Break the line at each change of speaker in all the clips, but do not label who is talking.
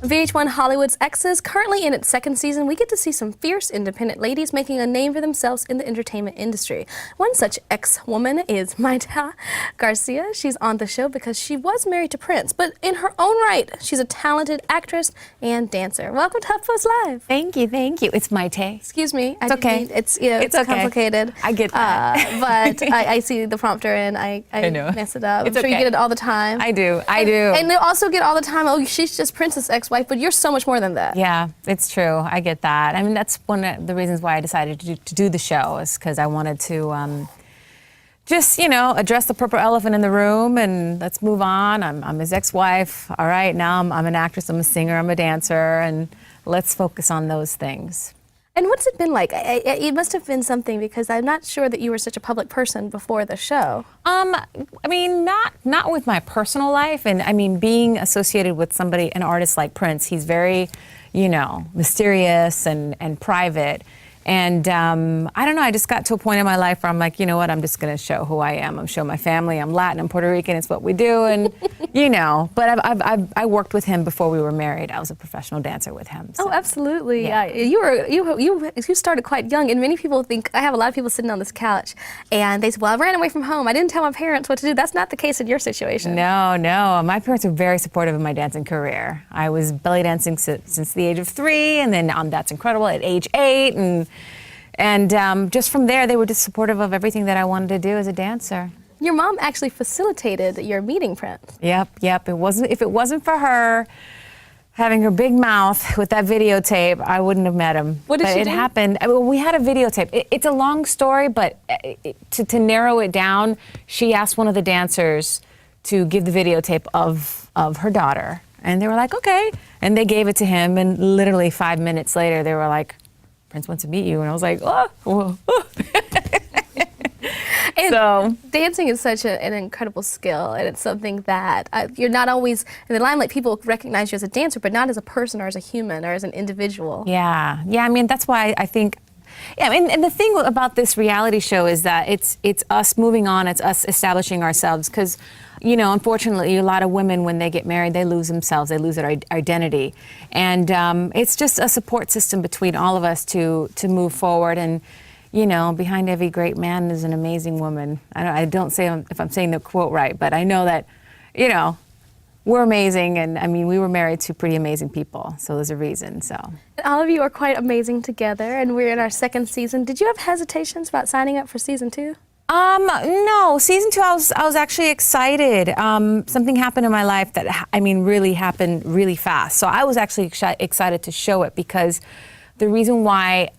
VH1 Hollywood's Exes, currently in its second season, we get to see some fierce, independent ladies making a name for themselves in the entertainment industry. One such ex-woman is Mayte Garcia. She's on the show because she was married to Prince, but in her own right, she's a talented actress and dancer. Welcome to HuffPost Live.
Thank you, thank you. It's Mayte.
Excuse me.
It's okay.
It's okay. Complicated.
I get that.
But I see the prompter and I mess it up.
It's
I'm sure
okay.
you get it all the time.
I do.
And they also get all the time, oh, she's just Prince's ex-wife, but you're so much more than that.
Yeah, it's true. I get that. I mean, that's one of the reasons why I decided to do the show, is because I wanted to just, address the purple elephant in the room and let's move on. I'm his ex-wife. All right, now I'm an actress, I'm a singer, I'm a dancer, and let's focus on those things.
And what's it been like? It must have been something, because I'm not sure that you were such a public person before the show.
I mean, not with my personal life, and I mean, being associated with an artist like Prince, he's very, mysterious and private. And I don't know, I just got to a point in my life where I'm like, you know what, I'm just going to show who I am. I'm showing my family. I'm Latin, I'm Puerto Rican, it's what we do. And, but I worked with him before we were married. I was a professional dancer with him. So.
Oh, absolutely.
Yeah.
You started quite young, and many people think, I have a lot of people sitting on this couch, and they say, well, I ran away from home. I didn't tell my parents what to do. That's not the case in your situation.
No. My parents were very supportive of my dancing career. I was belly dancing since the age of 3, and then on That's Incredible at age 8, and just from there, they were just supportive of everything that I wanted to do as a dancer.
Your mom actually facilitated your meeting Prince.
Yep. If it wasn't for her having her big mouth with that videotape, I wouldn't have met him.
What did she do?
It happened. I mean, we had a videotape. It's a long story, but to narrow it down, she asked one of the dancers to give the videotape of her daughter, and they were like, okay, and they gave it to him, and literally 5 minutes later, they were like, Prince wants to meet you, and I was like, oh.
And
so
dancing is such an incredible skill, and it's something that you're not always in the limelight. People recognize you as a dancer, but not as a person or as a human or as an individual.
Yeah. I mean, that's why I think. Yeah, and the thing about this reality show is that it's us moving on, it's us establishing ourselves, because, unfortunately, a lot of women, when they get married, they lose themselves, they lose their identity. And it's just a support system between all of us to move forward. And, behind every great man is an amazing woman. I don't say if I'm saying the quote right, but I know that, we're amazing, and I mean, we were married to pretty amazing people, so there's a reason, so.
And all of you are quite amazing together, and we're in our second season. Did you have hesitations about signing up for season 2?
No, season 2, I was actually excited. Something happened in my life that, really happened really fast. So I was actually excited to show it, because the reason why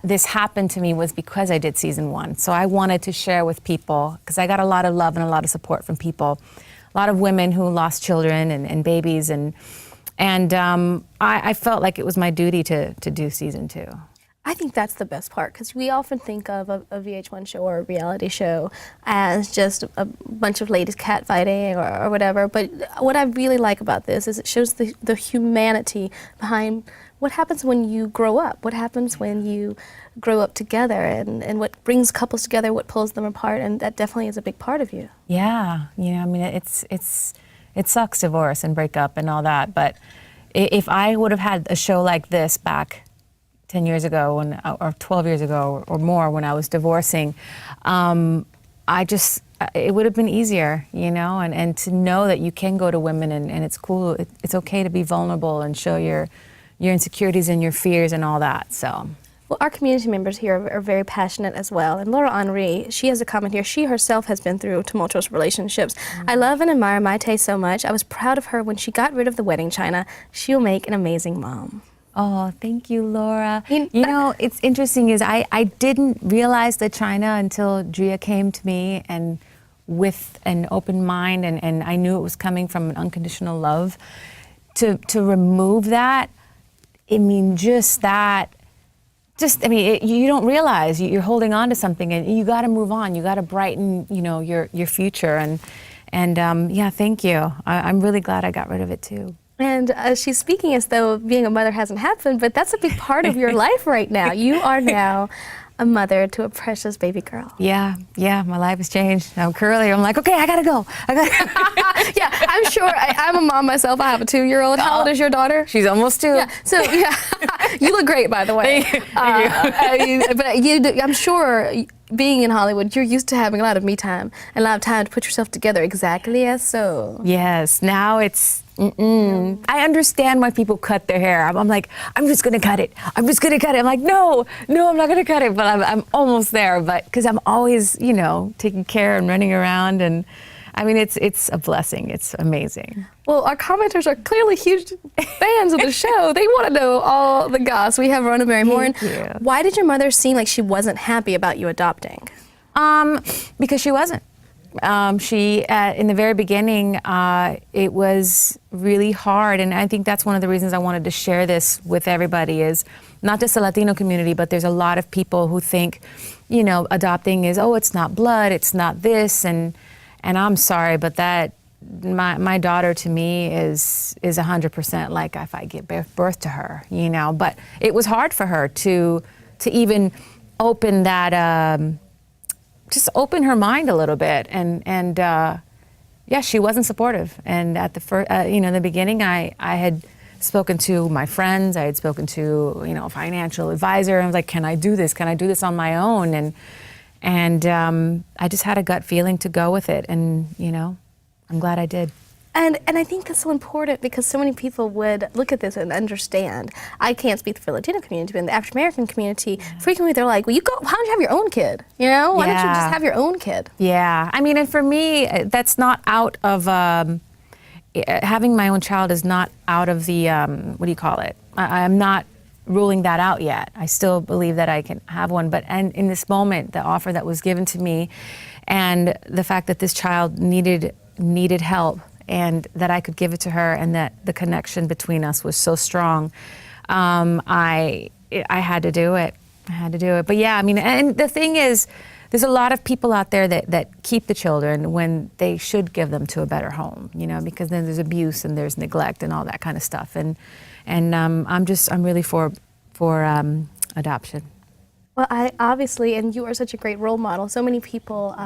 this happened to me was because I did season 1. So I wanted to share with people, because I got a lot of love and a lot of support from people. A lot of women who lost children and babies, and I felt like it was my duty to do season 2.
I think that's the best part, because we often think of a VH1 show or a reality show as just a bunch of ladies catfighting or whatever. But what I really like about this is it shows the humanity behind what happens when you grow up, what happens when you grow up together, and what brings couples together, what pulls them apart, and that definitely is a big part of you.
Yeah, it sucks, divorce and breakup and all that, but if I would have had a show like this back 10 years ago or 12 years ago or more when I was divorcing, it would have been easier, and to know that you can go to women and it's cool, it's okay to be vulnerable and show your insecurities and your fears and all that, so.
Well, our community members here are very passionate as well. And Laura Henri, she has a comment here. She herself has been through tumultuous relationships. I love and admire Mayte so much. I was proud of her when she got rid of the wedding china. She'll make an amazing mom.
Oh, thank you, Laura. It's interesting is I didn't realize the china until Drea came to me, and with an open mind, and I knew it was coming from an unconditional love. To remove that, you don't realize you're holding on to something, and you got to move on. You got to brighten, your future. And yeah, thank you. I'm really glad I got rid of it too.
And she's speaking as though being a mother hasn't happened, but that's a big part of your life right now. You are now a mother to a precious baby girl.
Yeah, my life has changed. I'm curly. I'm like, okay, I gotta go.
Yeah, I'm sure. I'm a mom myself. I have a 2-year-old. How old is your daughter?
She's almost 2.
Yeah. So yeah, you look great, by the way.
Thank you.
But I'm sure being in Hollywood, you're used to having a lot of me time and a lot of time to put yourself together exactly as so.
Yes, now it's, I understand why people cut their hair. I'm like, I'm just gonna cut it. I'm just gonna cut it. I'm like, no, I'm not gonna cut it, but I'm almost there. But because I'm always, taking care and running around, and I mean, it's a blessing. It's amazing.
Well, our commenters are clearly huge fans of the show. They want to know all the goss. We have Rona Barrymore.
Thank you.
Why did your mother seem like she wasn't happy about you adopting?
Because she wasn't. She, in the very beginning, it was really hard, and I think that's one of the reasons I wanted to share this with everybody is not just the Latino community, but there's a lot of people who think, adopting is, it's not blood, it's not this, and I'm sorry, but that my daughter to me is 100% like if I give birth to her, But it was hard for her to even open that. Just open her mind a little bit, and she wasn't supportive. And at the in the beginning, I had spoken to my friends, I had spoken to a financial advisor, and I was like, can I do this? Can I do this on my own? And I just had a gut feeling to go with it, and I'm glad I did.
And I think that's so important because so many people would look at this and understand. I can't speak for the Latino community, but in the African American community, frequently they're like, well, why don't you have your own kid? Why don't you just have your own kid?
Yeah, I mean, and for me, that's not out of, having my own child is not out of the, what do you call it? I'm not ruling that out yet. I still believe that I can have one, and in this moment, the offer that was given to me and the fact that this child needed help, and that I could give it to her, and that the connection between us was so strong, I had to do it. But yeah, I mean, and the thing is, there's a lot of people out there that keep the children when they should give them to a better home, because then there's abuse and there's neglect and all that kind of stuff. And I'm really for adoption.
Well, I obviously, and you are such a great role model. So many people,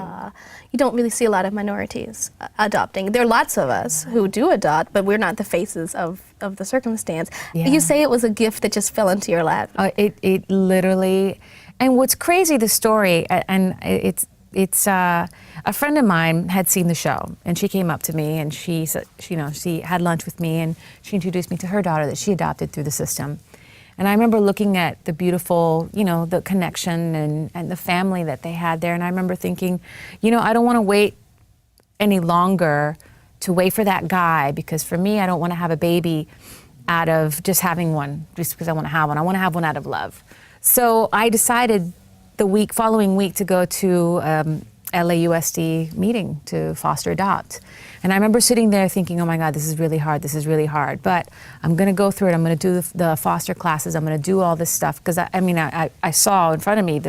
you don't really see a lot of minorities adopting. There are lots of us who do adopt, but we're not the faces of the circumstance.
Yeah.
You say it was a gift that just fell into your lap.
It literally, and what's crazy, the story, and it's a friend of mine had seen the show, and she came up to me, and she said, she had lunch with me, and she introduced me to her daughter that she adopted through the system. And I remember looking at the beautiful, the connection and the family that they had there. And I remember thinking, I don't want to wait any longer to wait for that guy, because for me, I don't want to have a baby out of just having one, just because I want to have one. I want to have one out of love. So I decided the following week to go to LAUSD meeting to foster adopt. And I remember sitting there thinking, oh my God, this is really hard. But I'm gonna go through it. I'm gonna do the foster classes. I'm gonna do all this stuff. Because I saw in front of me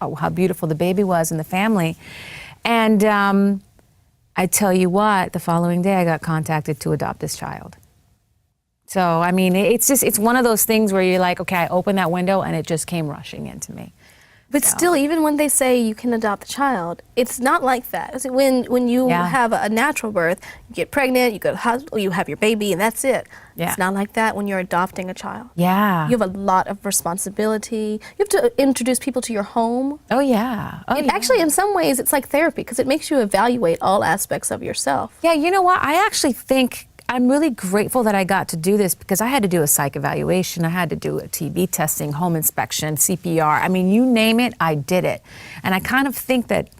how beautiful the baby was and the family. And I tell you what, the following day I got contacted to adopt this child. So, I mean, it's one of those things where you're like, okay, I opened that window and it just came rushing into me.
But still, even when they say you can adopt a child, it's not like that. When you have a natural birth, you get pregnant, you go to the hospital, you have your baby, and that's it.
Yeah.
It's not like that when you're adopting a child.
Yeah.
You have a lot of responsibility. You have to introduce people to your home.
Oh, yeah.
Actually, in some ways, it's like therapy because it makes you evaluate all aspects of yourself.
Yeah, you know what? I actually think I'm really grateful that I got to do this, because I had to do a psych evaluation, I had to do a TB testing, home inspection, CPR. I mean, you name it, I did it. And I kind of think that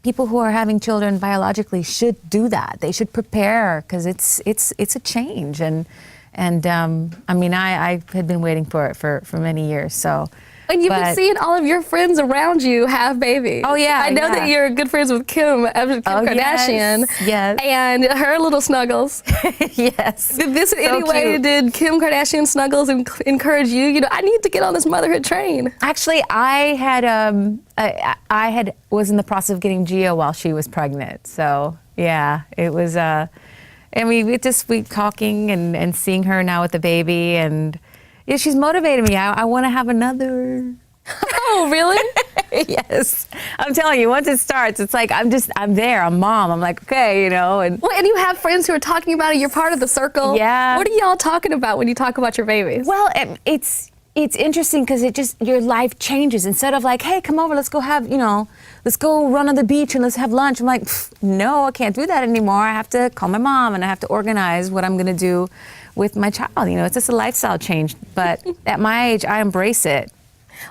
people who are having children biologically should do that. They should prepare, because it's a change. And I mean, I had been waiting for it for many years. So.
And you've been seeing all of your friends around you have babies.
Oh, yeah.
I know that you're good friends with Kim Kardashian.
Yes.
And her little snuggles.
Yes.
Did Kim Kardashian snuggles encourage you? I need to get on this motherhood train.
Actually, I was in the process of getting Gia while she was pregnant. So, yeah, it was, we talking and seeing her now with the baby, and yeah, she's motivated me. I want to have another
Oh, really?
Yes. I'm telling you, once it starts, it's like I'm there. I'm mom. I'm like, okay, you know. And
Well, and you have friends who are talking about it. You're part of the circle.
Yeah.
What are y'all talking about when you talk about your babies?
well, it's interesting because your life changes. Instead of like, hey, come over, let's go have, let's go run on the beach and let's have lunch. I'm like, no, I can't do that anymore. I have to call my mom and I have to organize what I'm going to do with my child. It's just a lifestyle change. But at my age, I embrace it.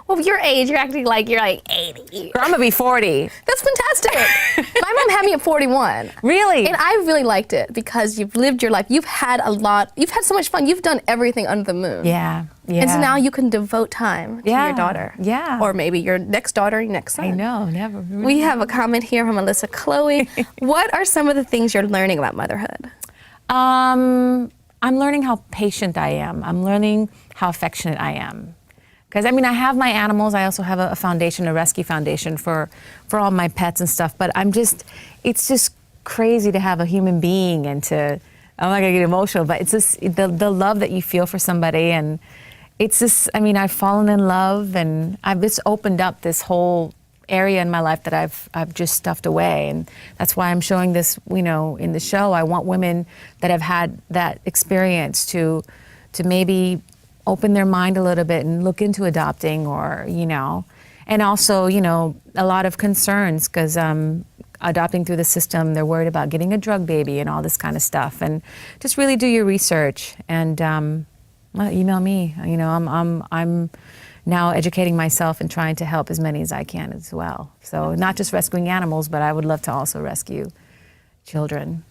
Well, your age, you're acting like you're like 80.
I'm gonna be 40.
That's fantastic. My mom had me at 41.
Really?
And I really liked it because you've lived your life. You've had so much fun. You've done everything under the moon.
Yeah. Yeah.
And so now you can devote time to
Yeah,
your daughter.
yeah.
Or maybe your next daughter, your next son.
I know, never.
We have a comment here from Alyssa Chloe. What are some of the things you're learning about motherhood?
I'm learning how patient I am. I'm learning how affectionate I am. Because I have my animals. I also have a foundation, a rescue foundation for all my pets and stuff. But it's just crazy to have a human being and I'm not gonna get emotional, but it's just the love that you feel for somebody, and it's just, I've fallen in love, and I've just opened up this whole area in my life that I've just stuffed away, and that's why I'm showing this, in the show. I want women that have had that experience to maybe open their mind a little bit and look into adopting, or and also a lot of concerns because adopting through the system, they're worried about getting a drug baby and all this kind of stuff, and just really do your research and email me. I'm now educating myself and trying to help as many as I can as well. So not just rescuing animals, but I would love to also rescue children.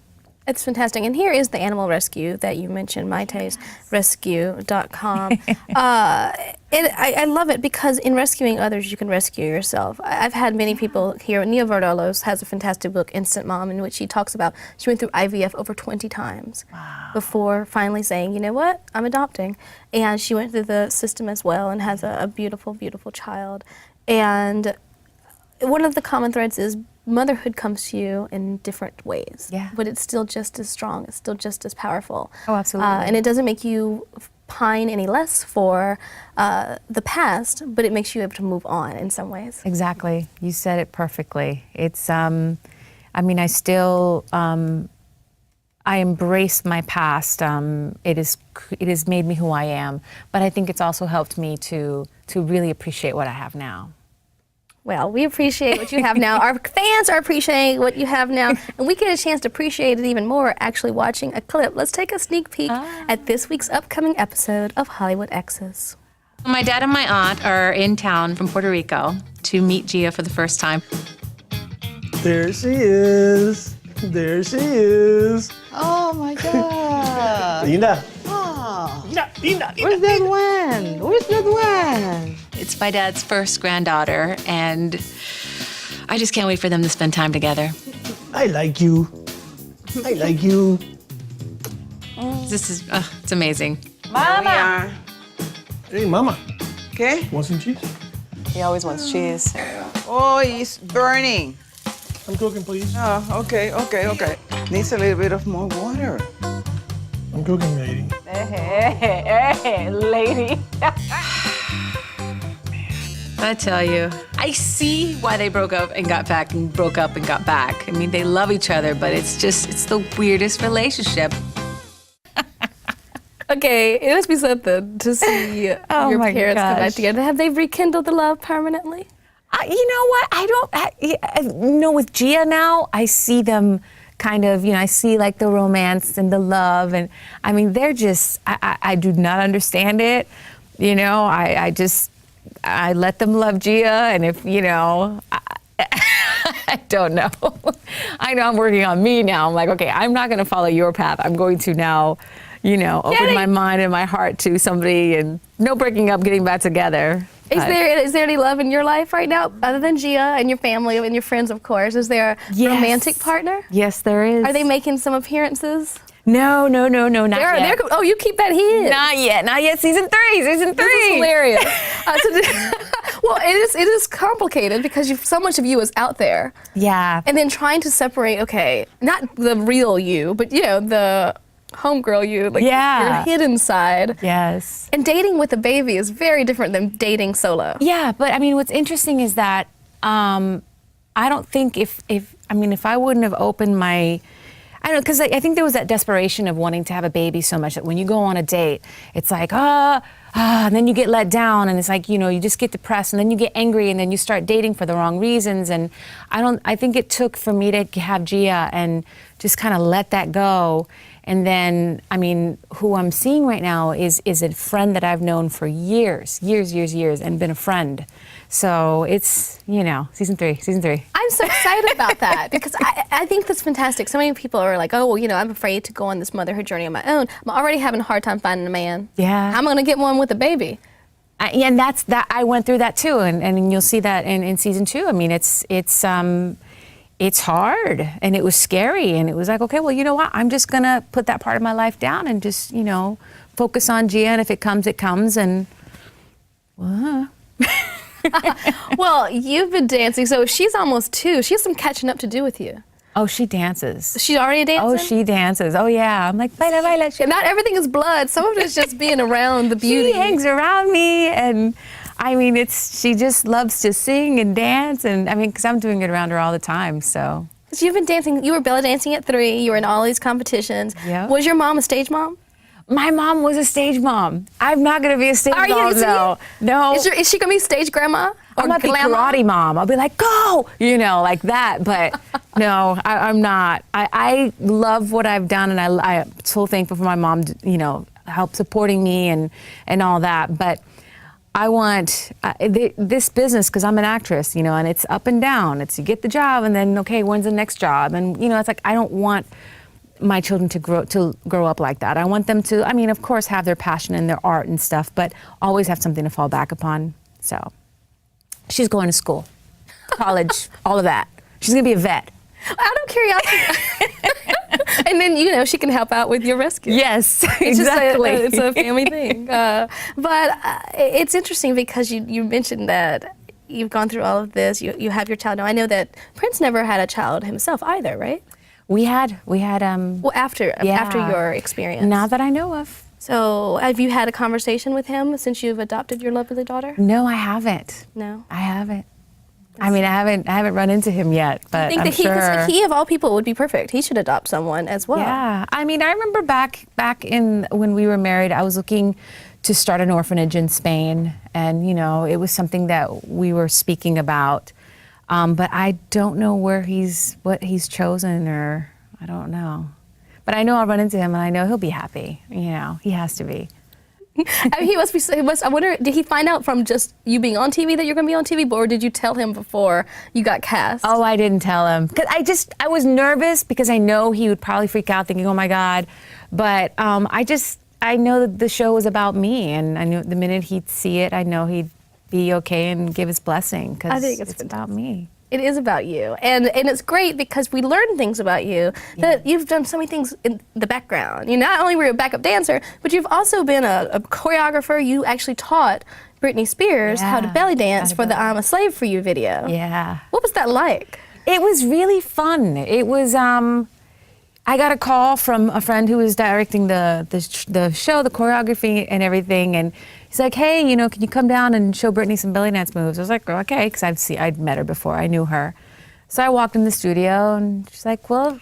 It's fantastic. And here is the animal rescue that you mentioned, maitesrescue.com. I love it because in rescuing others, you can rescue yourself. I've had many people here. Nia Vardalos has a fantastic book, Instant Mom, in which she talks about she went through IVF over 20 times before finally saying, you know what, I'm adopting. And she went through the system as well and has a beautiful, beautiful child. And one of the common threads is motherhood comes to you in different ways.
Yeah.
But it's still just as strong. It's still just as powerful.
Oh, absolutely.
And it doesn't make you pine any less for the past, but it makes you able to move on in some ways.
Exactly. You said it perfectly. It's, I still, I embrace my past. It has made me who I am, but I think it's also helped me to really appreciate what I have now.
Well, we appreciate what you have now. Our fans are appreciating what you have now, and we get a chance to appreciate it even more actually watching a clip. Let's take a sneak peek at this week's upcoming episode of Hollywood Exes.
My dad and my aunt are in town from Puerto Rico to meet Gia for the first time.
There she is. There she is.
Oh my God.
Linda.
Oh.
Linda.
Where's that one? Where's that one?
It's my dad's first granddaughter, and I just can't wait for them to spend time together.
I like you. I like you.
This is, it's amazing.
Mama.
Hey, Mama.
Okay.
Want some cheese?
He always wants cheese.
Oh, it's burning.
I'm cooking, please.
Oh, okay. Needs a little bit of more water.
I'm cooking, lady.
Hey, lady.
I tell you, I see why they broke up and got back and broke up and got back. They love each other, but it's the weirdest relationship.
Okay, it must be something to see your
my
parents come back
gosh.
together. Have they rekindled the love permanently?
You know what? With Gia now, I see them kind of, I see like the romance and the love. And they're just, I do not understand it. I let them love Gia. And if, I don't know. I know I'm working on me now. I'm like, okay, I'm not going to follow your path. I'm going to now, open my mind and my heart to somebody, and no breaking up, getting back together.
Is there any love in your life right now, other than Gia and your family and your friends, of course? Is there a romantic partner?
Yes, there is.
Are they making some appearances?
No, not yet.
Oh, you keep that hidden.
Not yet. Season 3.
This is hilarious. Well, it is complicated because so much of you is out there.
Yeah.
And then trying to separate, okay, not the real you, but the homegirl you, like
Yeah.
your hidden side.
Yes.
And dating with a baby is very different than dating solo.
Yeah, but I mean, what's interesting is that I don't think if I wouldn't have opened my, I don't know, because I think there was that desperation of wanting to have a baby so much that when you go on a date, it's like, and then you get let down, and it's like, you know, you just get depressed, and then you get angry, and then you start dating for the wrong reasons. And I think it took for me to have Gia and just kind of let that go. And then, I mean, who I'm seeing right now is a friend that I've known for years, and been a friend. So it's, you know, season three.
I'm so excited about that because I think that's fantastic. So many people are like, oh, well, you know, I'm afraid to go on this motherhood journey on my own. I'm already having a hard time finding a man.
Yeah.
How am I going to get one with a baby?
And that's that. I went through that too, and you'll see that in season 2. I mean, it's hard, and it was scary, and it was like, okay, well, you know what? I'm just gonna put that part of my life down and just, you know, focus on Gia, and if it comes, it comes, and
Well, you've been dancing, so she's almost 2. She has some catching up to do with you.
oh, she dances.
She's already dancing?
Oh, she dances. Oh, yeah. I'm like, baila, baila.
And not everything is blood. Some of it is just being around the beauty.
She hangs around me, and I mean, she just loves to sing and dance, and I mean, because I'm doing it around her all the time, so.
So you've been dancing. You were belly dancing at 3. You were in all these competitions.
Yeah.
Was your mom a stage mom?
My mom was a stage mom. I'm not gonna be a stage
Are you?
mom, though. No.
Is she gonna be stage grandma?
I'm not the karate mom. I'll be like, go, you know, like that. But no, I'm not. I love what I've done, and I'm so thankful for my mom, you know, help supporting me and all that. But I want this business, because I'm an actress, you know, and it's up and down. It's you get the job, and then, okay, when's the next job? And, you know, it's like, I don't want my children to grow up like that. I want them to, I mean, of course, have their passion and their art and stuff, but always have something to fall back upon. So she's going to school, college, all of that. She's going to be a vet.
Out of curiosity. And then, you know, she can help out with your rescue.
Yes,
It's
exactly.
It's a family thing. But it's interesting because you mentioned that you've gone through all of this. You have your child now. I know that Prince never had a child himself either, right?
We had.
Well, after your experience.
Not that I know of.
So, have you had a conversation with him since you've adopted your lovely daughter?
No, I haven't.
No.
I haven't. I mean, I haven't run into him yet, but
I think
I'm
that
sure.
he of all people would be perfect. He should adopt someone as well.
Yeah, I mean, I remember back in when we were married, I was looking to start an orphanage in Spain, and you know, it was something that we were speaking about. But I don't know what he's chosen, or I don't know. But I know I'll run into him, and I know he'll be happy. You know, he has to be.
I mean, I wonder, did he find out from just you being on TV that you're going to be on TV, or did you tell him before you got cast?
Oh, I didn't tell him. Because I was nervous because I know he would probably freak out thinking, oh my God. But I know that the show was about me, and I knew the minute he'd see it, I know he'd be okay and give his blessing, because
I think
it's about me.
It is about you, and it's great because we learn things about you that you've done so many things in the background. You not only were you a backup dancer, but you've also been a choreographer. You actually taught Britney Spears how to belly dance for the "I'm a Slave for You" video.
Yeah.
What was that like?
It was really fun. It was. I got a call from a friend who was directing the show, the choreography and everything, and he's like, "Hey, you know, can you come down and show Britney some belly dance moves?" I was like, "Okay," because I'd met her before, I knew her. So I walked in the studio, and she's like, "Well,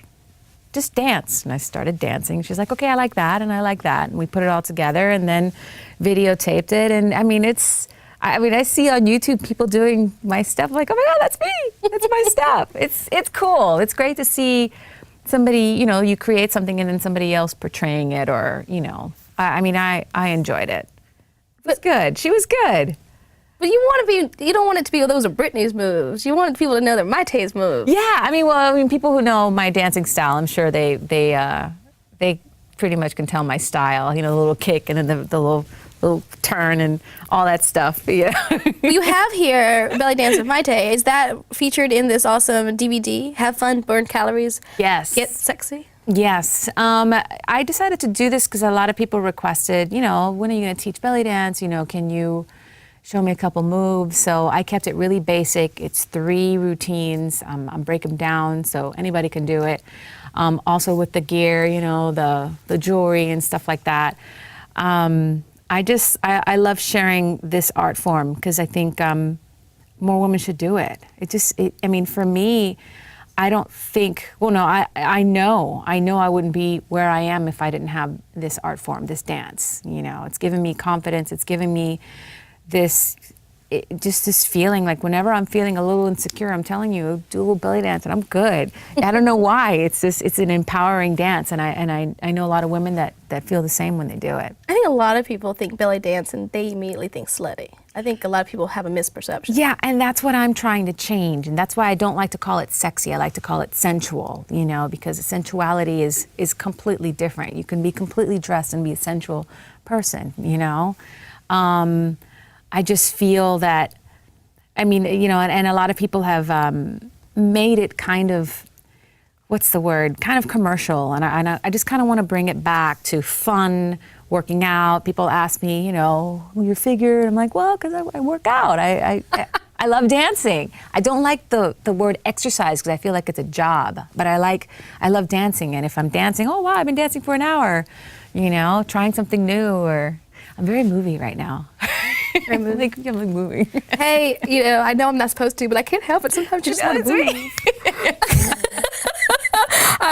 just dance." And I started dancing. She's like, "Okay, I like that, and I like that," and we put it all together, and then videotaped it. And I mean, I see on YouTube people doing my stuff. I'm like, oh my God, that's me. That's my stuff. It's cool. It's great to see somebody, you know, you create something and then somebody else portraying it, or, you know, I mean, I enjoyed it. It was good. She was good.
But you don't want it to be, those are Britney's moves. You want people to know they're Maite's moves.
Yeah, I mean, people who know my dancing style, I'm sure they pretty much can tell my style. You know, the little kick and then the little turn and all that stuff. Yeah.
You have here Belly Dance with Maite. Is that featured in this awesome DVD? Have fun, burn calories.
Yes.
Get sexy.
Yes. I decided to do this because a lot of people requested, you know, when are you going to teach belly dance? You know, can you show me a couple moves? So I kept it really basic. It's 3 routines. I break them down so anybody can do it. Also with the gear, you know, the jewelry and stuff like that. I love sharing this art form because I think more women should do it. I mean, for me, I don't think, well, no, I know I wouldn't be where I am if I didn't have this art form, this dance, you know. It's given me confidence. It's given me just this feeling like whenever I'm feeling a little insecure, I'm telling you, do a little belly dance and I'm good. I don't know why. It's an empowering dance, and I know a lot of women that feel the same when they do it.
I think a lot of people think belly dance and they immediately think slutty. I think a lot of people have a misperception.
Yeah, and that's what I'm trying to change, and that's why I don't like to call it sexy. I like to call it sensual, you know, because sensuality is completely different. You can be completely dressed and be a sensual person, you know. I just feel that, I mean, you know, and a lot of people have made it kind of, what's the word, kind of commercial. And I just kind of want to bring it back to fun, working out. People ask me, you know, your figure. And I'm like, well, because I work out. I love dancing. I don't like the word exercise because I feel like it's a job. But I love dancing. And if I'm dancing, oh, wow, I've been dancing for an hour, you know, trying something new. Or I'm very movie right now. I'm like moving.
Hey, you know, I know I'm not supposed to, but I can't help it. Sometimes you just want to move.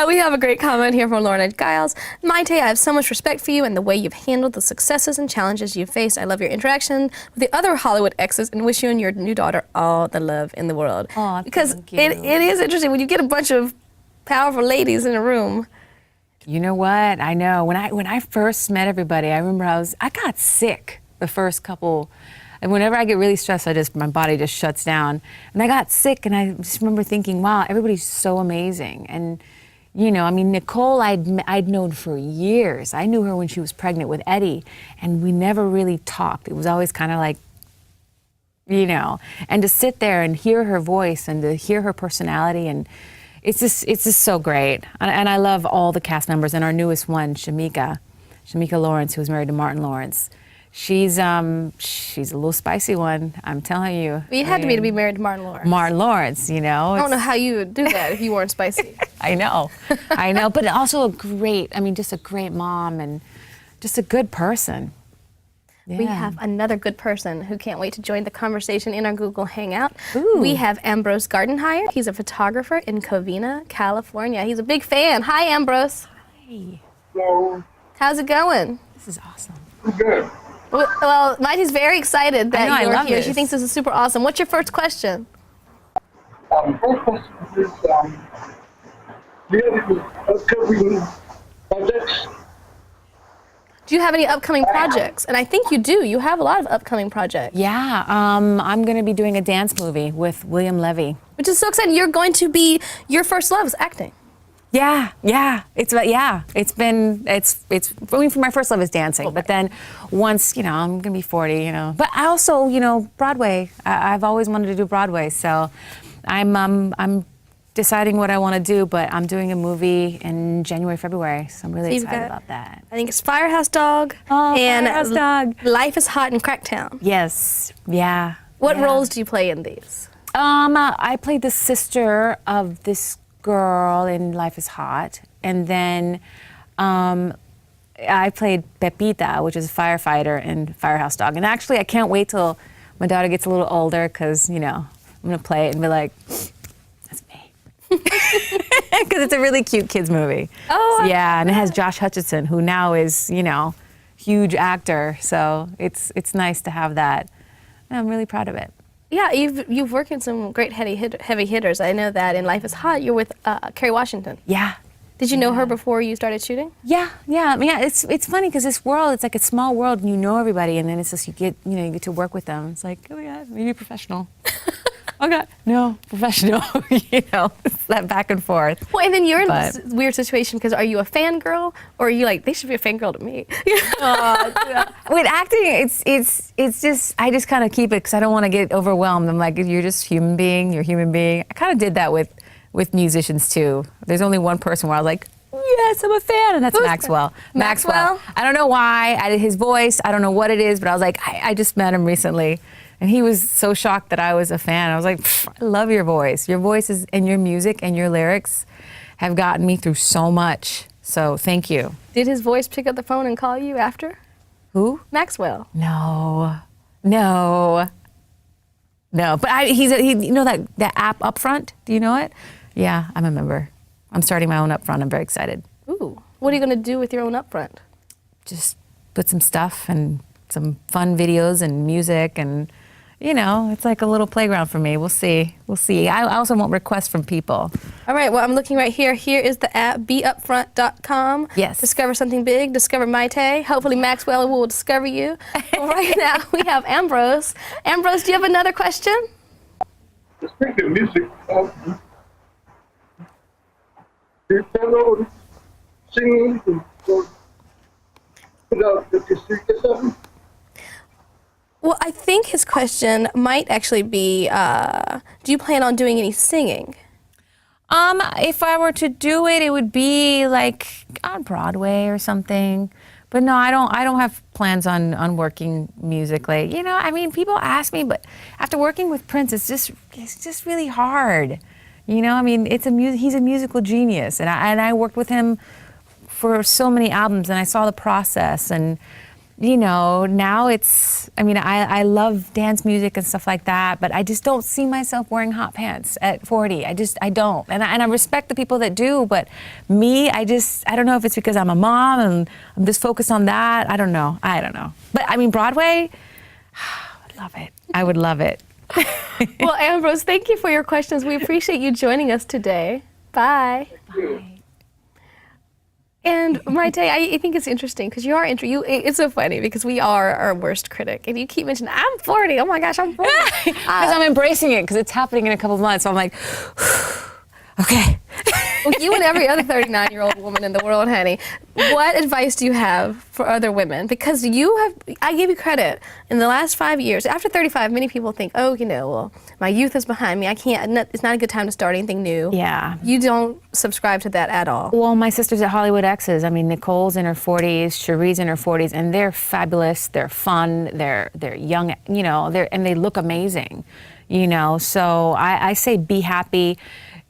We have a great comment here from Lauren Giles. Maite, I have so much respect for you and the way you've handled the successes and challenges you've faced. I love your interaction with the other Hollywood exes and wish you and your new daughter all the love in the world.
Aw,
because
thank you.
it is interesting when you get a bunch of powerful ladies in a room.
You know what? I know. When I first met everybody, I remember I got sick the first couple, and whenever I get really stressed, my body just shuts down. And I got sick, and I just remember thinking, wow, everybody's so amazing. And you know, I mean, Nicole, I'd known for years. I knew her when she was pregnant with Eddie, and we never really talked. It was always kind of like, you know, and to sit there and hear her voice and to hear her personality, and it's just so great. And I love all the cast members, and our newest one, Shamika Lawrence, who was married to Martin Lawrence. She's a little spicy one, I'm telling you.
Well, you had to be married to Martin Lawrence.
Martin Lawrence, you know.
I don't know how you would do that if you weren't spicy.
I know, but also just a great mom and just a good person. Yeah.
We have another good person who can't wait to join the conversation in our Google Hangout.
Ooh.
We have Ambrose Gardenhire. He's a photographer in Covina, California. He's a big fan. Hi, Ambrose.
Hi.
Hello.
How's it going?
This is awesome.
Good.
Well, Maite's very excited
I know, I
that you're
love
here.
this.
She thinks this is super awesome. What's your first question?
First question is, do you have any upcoming projects?
Do you have any upcoming projects? And I think you do. You have a lot of upcoming projects.
Yeah, I'm going to be doing a dance movie with William Levy.
Which is so exciting. You're going to be, your first love is acting.
Yeah. It's I mean, for my first love is dancing, but then once, you know, I'm gonna be 40, you know. But I also, you know, Broadway. I've always wanted to do Broadway, so I'm deciding what I want to do. But I'm doing a movie in January, February, so I'm really excited about that.
I think it's Firehouse Dog and
Firehouse Dog.
Life is Hot in Cracktown.
Yes. Yeah.
What
yeah.
roles do you play in these?
I played the sister of this girl in Life is Hot, and then I played Pepita, which is a firefighter in Firehouse Dog. And actually, I can't wait till my daughter gets a little older, because, you know, I'm gonna play it and be like, that's me. Because it's a really cute kids movie.
Oh,
yeah, and it has Josh Hutcherson, who now is, you know, huge actor. So it's nice to have that. And I'm really proud of it.
Yeah, you've worked with some great heavy hitters. I know that in Life is Hot, you're with Kerry Washington.
Yeah.
Did you know her before you started shooting?
Yeah. I mean, it's funny because this world, it's like a small world, and you know everybody, and then it's just you get to work with them. It's like, oh my God, maybe professional. Okay, no, professional. You know, it's that back and forth.
Well, and then you're in this weird situation because are you a fangirl or are you like, they should be a fangirl to me?
With acting, it's just, I just kind of keep it because I don't want to get overwhelmed. I'm like, you're just human being, you're a human being. I kind of did that with musicians too. There's only one person where I was like, yes, I'm a fan, and that's
Who's
Maxwell.
Maxwell?
I don't know why. I did his voice. I don't know what it is, but I was like, I just met him recently. And he was so shocked that I was a fan. I was like, I love your voice. Your voice is, and your music and your lyrics have gotten me through so much. So thank you.
Did his voice pick up the phone and call you after?
Who?
Maxwell.
No. But you know that app Upfront? Do you know it? Yeah, I'm a member. I'm starting my own Upfront. I'm very excited.
Ooh. What are you going to do with your own upfront?
Just put some stuff and some fun videos and music and, you know, it's like a little playground for me. We'll see. I also want requests from people.
All right, well, I'm looking right here. Here is the app, beupfront.com.
Yes.
Discover something big, discover Maite. Hopefully Maxwell will discover you. Right now, we have Ambrose. Ambrose, do you have another question?
Speaking of music, do you fellow singing and put out the music or something?
Well, I think his question might actually be, do you plan on doing any singing?
If I were to do it, it would be like on Broadway or something. But no, I don't have plans on working musically. You know, I mean, people ask me, but after working with Prince, it's just really hard. You know, I mean, he's a musical genius, and I worked with him for so many albums, and I saw the process, and you know, now I love dance music and stuff like that, but I just don't see myself wearing hot pants at 40. I don't. And I respect the people that do, but me, I don't know if it's because I'm a mom and I'm just focused on that. I don't know. But I mean, Broadway, I would love it. I would love it.
Well, Ambrose, thank you for your questions. We appreciate you joining us today. Bye. And Maite, I think it's interesting because it's so funny because we are our worst critic, and you keep mentioning, I'm 40. Oh my gosh, I'm 40.
Because I'm embracing it because it's happening in a couple of months. So I'm like, okay.
Well, you and every other 39-year-old woman in the world, honey. What advice do you have for other women? Because I give you credit. In the last 5 years, after 35, many people think, oh, you know, well, my youth is behind me. It's not a good time to start anything new.
Yeah.
You don't subscribe to that at all.
Well, my sisters at Hollywood Exes, I mean, Nicole's in her 40s, Cherie's in her 40s, and they're fabulous. They're fun. They're young, you know, and they look amazing, you know. So I say be happy.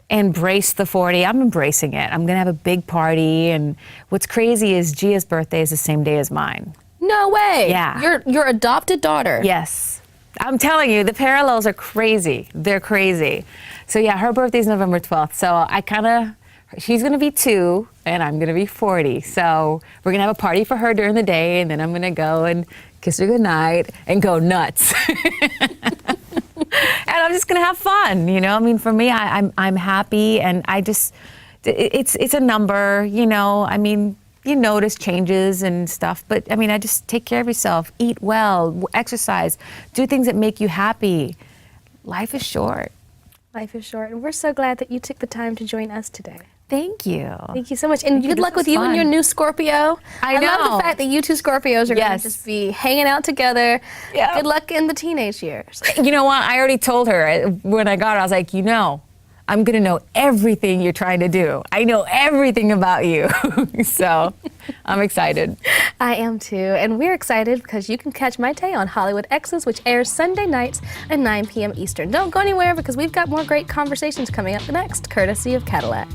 Embrace the 40. I'm embracing it. I'm gonna have a big party, and what's crazy is Gia's birthday is the same day as mine.
No way.
Yeah.
Your adopted daughter.
Yes. I'm telling you, the parallels are crazy. They're crazy. So yeah, her birthday's November 12th. So she's gonna be 2 and I'm gonna be 40. So we're gonna have a party for her during the day, and then I'm gonna go and kiss her goodnight and go nuts. And I'm just gonna have fun, you know. I mean, for me, I'm happy, and it's a number, you know. I mean, you notice changes and stuff, but I mean, I just take care of yourself, eat well, exercise, do things that make you happy. Life is short.
Life is short, and we're so glad that you took the time to join us today.
Thank you.
Thank you so much, and good
This
luck
was
with you and
fun.
your new Scorpio.
I
love
know.
the fact that you two Scorpios are going
Yes.
to just be hanging out together.
Yeah.
Good luck in the teenage years.
You know what? I already told her when I got her, I was like, you know, I'm gonna know everything you're trying to do. I know everything about you. So I'm excited.
I am too, and we're excited because you can catch Maite on Hollywood Exes, which airs Sunday nights at 9 p.m. Eastern. Don't go anywhere because we've got more great conversations coming up next, courtesy of Cadillac.